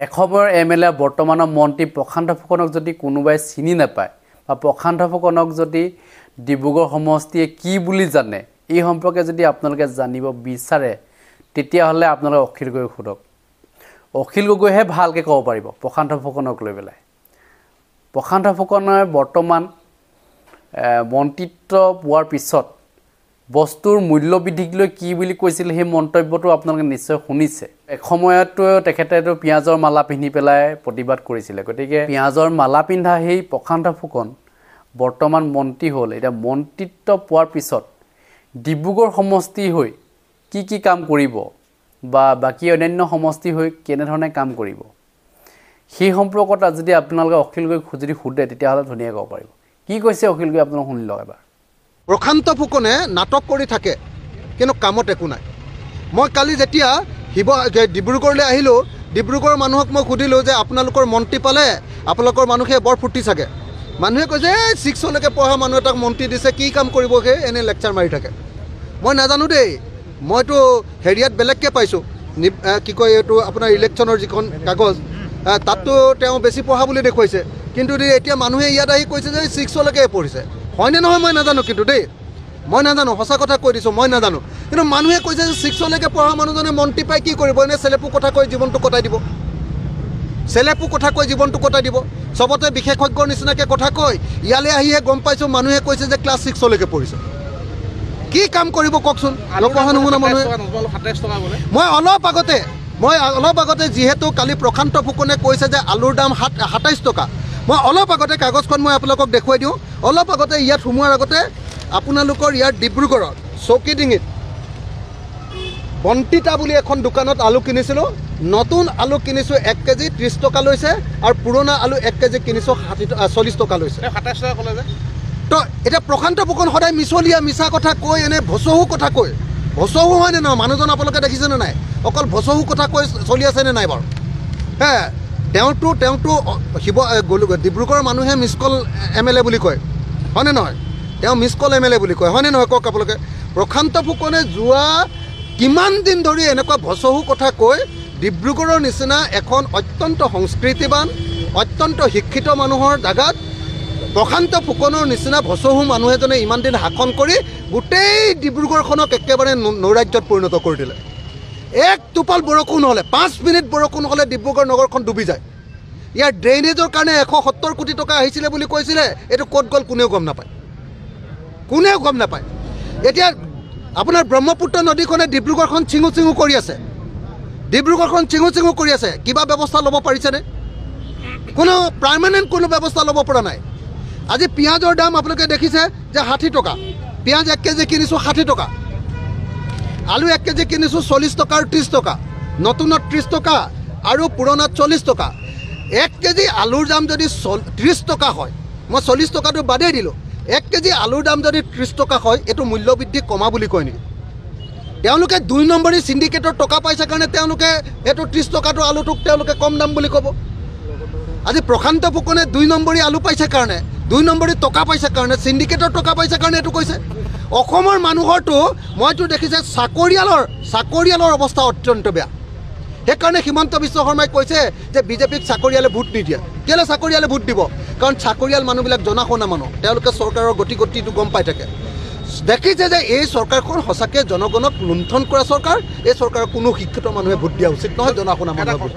এসময়ৰ এমএলএ বৰ্তমানৰ মন্ত্ৰী প্ৰশান্ত ফুকনক যদি কোনোবাই চিনি নাপায় বা প্ৰশান্ত ফুকনক যদি ডিব্ৰুগড় সমষ্টিয়ে কি বুলি জানে এই সম্পৰ্কে যদি আপোনালোকে জানিব বিচাৰে তেতিয়াহ'লে আপোনালোকে অখিল গগৈক সোধক। অখিল গগৈহে ভালকৈ ক'ব পাৰিব প্ৰশান্ত ফুকনক লৈ পেলাই। প্ৰশান্ত ফুকনৰ বৰ্তমান মন্ত্ৰিত্ব পোৱাৰ পিছত বস্তুৰ মূল্য বৃদ্ধিক লৈ কি বুলি কৈছিল সেই মন্তব্যটো আপোনালোকে নিশ্চয় শুনিছে। এসময়তো তেখেতেতো পিঁয়াজৰ মালা পিন্ধি পেলাই প্ৰতিবাদ কৰিছিলে, গতিকে পিঁয়াজৰ মালা পিন্ধা সেই প্ৰশান্ত ফুকন বৰ্তমান মন্ত্ৰী হ'ল। এতিয়া মন্ত্ৰিত্ব পোৱাৰ পিছত ডিব্ৰুগড় সমষ্টি হৈ কি কাম কৰিব বা বাকী অন্যান্য সমষ্টি হৈ কেনেধৰণে কাম কৰিব সেই সম্পৰ্কত যদি আপোনালোকে অখিল গগৈক যদি সোধে তেতিয়াহ'লে ধুনীয়াকৈ ক'ব পাৰিব। কি কৈছে অখিল গগৈ আপোনালোকে শুনি লওক এবাৰ। প্ৰশান্ত ফুকনে নাটক কৰি থাকে কিন্তু কামত একো নাই। মই কালি যেতিয়া ডিব্ৰুগড়লৈ আহিলোঁ, ডিব্ৰুগড়ৰ মানুহক মই সুধিলোঁ যে আপোনালোকৰ মন্ত্ৰী পালে আপোনালোকৰ মানুহে বৰ ফূৰ্তি চাগে। মানুহে কৈছে 6লৈকে পঢ়া মানুহ এটাক মন্ত্ৰী দিছে, কি কাম কৰিব সেই এনে লেকচাৰ মাৰি থাকে। মই নাজানো দেই, মইতো হেৰিয়াত বেলেগকৈ পাইছোঁ, কি কয় এইটো আপোনাৰ ইলেকশ্যনৰ যিখন কাগজ তাততো তেওঁ বেছি পঢ়া বুলি দেখুৱাইছে, কিন্তু এতিয়া মানুহে ইয়াত আহি কৈছে যে 6লৈকে পঢ়িছে। হয়নে নহয় মই নাজানো, কিন্তু দেই মই নাজানো, সঁচা কথা কৈ দিছোঁ মই নাজানো। কিন্তু মানুহে কৈছে যে 6লৈকে পঢ়া মানুহজনে মন্ত্ৰী পাই কি কৰিব, এনে চেলেপু কথা কৈ জীৱনটো কটাই দিব, চেলেপু কথা কৈ জীৱনটো কটাই দিব, চবতে বিশেষজ্ঞৰ নিচিনাকৈ কথা কৈ ইয়ালৈ আহিহে গম পাইছোঁ মানুহে কৈছে যে ক্লাছ 6লৈকে পঢ়িছে। কি কাম কৰিব কওকচোন নপঢ়া নুশুনা মানুহে। মই অলপ আগতে যিহেতু কালি প্ৰশান্ত ফুকনে কৈছে যে আলুৰ দাম 27 টকা, মই অলপ আগতে কাগজখন মই আপোনালোকক দেখুৱাই দিওঁ। অলপ আগতে ইয়াত সোমোৱাৰ আগতে আপোনালোকৰ ইয়াত ডিব্ৰুগড়ত চৌকিডিঙিত বন্তিতা বুলি এখন দোকানত আলু কিনিছিলোঁ। নতুন আলু কিনিছোঁ 1 কেজি 30 টকা লৈছে, আৰু পুৰণা আলু 1 কেজি কিনিছোঁ 40 টকা লৈছে। 27 টকা ক'লে যে তো এতিয়া প্ৰশান্ত ফুকন সদায় মিছলীয়া মিছা কথা কৈ এনে ভচহু কথা কৈ, ভচহু হয়নে নহয় মানুহজন আপোনালোকে দেখিছেনে নাই? অকল ভচহু কথা কৈ চলি আছেনে নাই বাৰু? তেওঁতো ডিব্ৰুগড়ৰ মানুহে মিছ কল এমএলএ বুলি কয়, হয়নে নহয়? তেওঁ মিছ কল এমএলএ বুলি কয়, হয়নে নহয় কওক আপোনালোকে? প্ৰশান্ত ফুকনে যোৱা কিমান দিন ধৰি এনেকুৱা ভচহু কথা কৈ ডিব্ৰুগড়ৰ নিচিনা এখন অত্যন্ত সংস্কৃতিবান অত্যন্ত শিক্ষিত মানুহৰ জাগাত প্ৰশান্ত ফুকনৰ নিচিনা ভচহু মানুহ এজনে ইমান দিন শাসন কৰি গোটেই ডিব্ৰুগড়খনক একেবাৰে নৈৰাজ্যত পৰিণত কৰি দিলে। এক টোপাল বৰষুণ হ'লে 5 মিনিট বৰষুণ হ'লে ডিব্ৰুগড় নগৰখন ডুবি যায়। ইয়াৰ ড্ৰেইনেজৰ কাৰণে 170 কোটি টকা আহিছিলে বুলি কৈছিলে, এইটো ক'ত গ'ল কোনেও গম নাপায়, কোনেও গম নাপায়। এতিয়া আপোনাৰ ব্ৰহ্মপুত্ৰ নদীখনে ডিব্ৰুগড়খন চিঙু চিঙু কৰি আছে, ডিব্ৰুগড়খন চিঙু চিঙু কৰি আছে। কিবা ব্যৱস্থা ল'ব পাৰিছেনে? কোনো পাৰ্মানেণ্ট কোনো ব্যৱস্থা ল'ব পৰা নাই। আজি পিঁয়াজৰ দাম আপোনালোকে দেখিছে যে 60 টকা, পিঁয়াজ 1 কেজি কিনিছোঁ 60 টকা, আলু 1 কেজি কিনিছোঁ 40 টকা আৰু 30 টকা, নতুনত 30 টকা আৰু পুৰণাত 40 টকা। 1 কেজি আলুৰ দাম যদি 30 টকা হয়, মই 40 টকাটো বাদেই দিলোঁ, 1 কেজি আলুৰ দাম যদি 30 টকা হয়, এইটো মূল্যবৃদ্ধি কমা বুলি কয় নেকি? তেওঁলোকে 2 নম্বৰী চিণ্ডিকেটৰ টকা পাইছে কাৰণে তেওঁলোকে এইটো 30 টকাটো আলুটোক তেওঁলোকে কম দাম বুলি ক'ব। আজি প্ৰশান্ত ফুকনে 2 নম্বৰী আলু পাইছে কাৰণে, 2 নম্বৰী টকা পাইছে কাৰণে, চিণ্ডিকেটৰ টকা পাইছে কাৰণে এইটো কৈছে। অসমৰ মানুহৰতো মইতো দেখিছে চাকৰিয়ালৰ অৱস্থা অত্যন্ত বেয়া। সেইকাৰণে হিমন্ত বিশ্ব শৰ্মাই কৈছে যে বিজেপিক চাকৰিয়ালে ভোট নিদিয়ে। কেলৈ চাকৰিয়ালে ভোট দিব? কাৰণ চাকৰিয়াল মানুহবিলাক জনা শুনা মানুহ, তেওঁলোকে চৰকাৰৰ গতিটো গম পাই থাকে। দেখিছে যে এই চৰকাৰখন সঁচাকৈ জনগণক লুণ্ঠন কৰা চৰকাৰ, এই চৰকাৰৰ কোনো শিক্ষিত মানুহে ভোট দিয়া উচিত নহয়, জনা শুনা মানুহে ভোট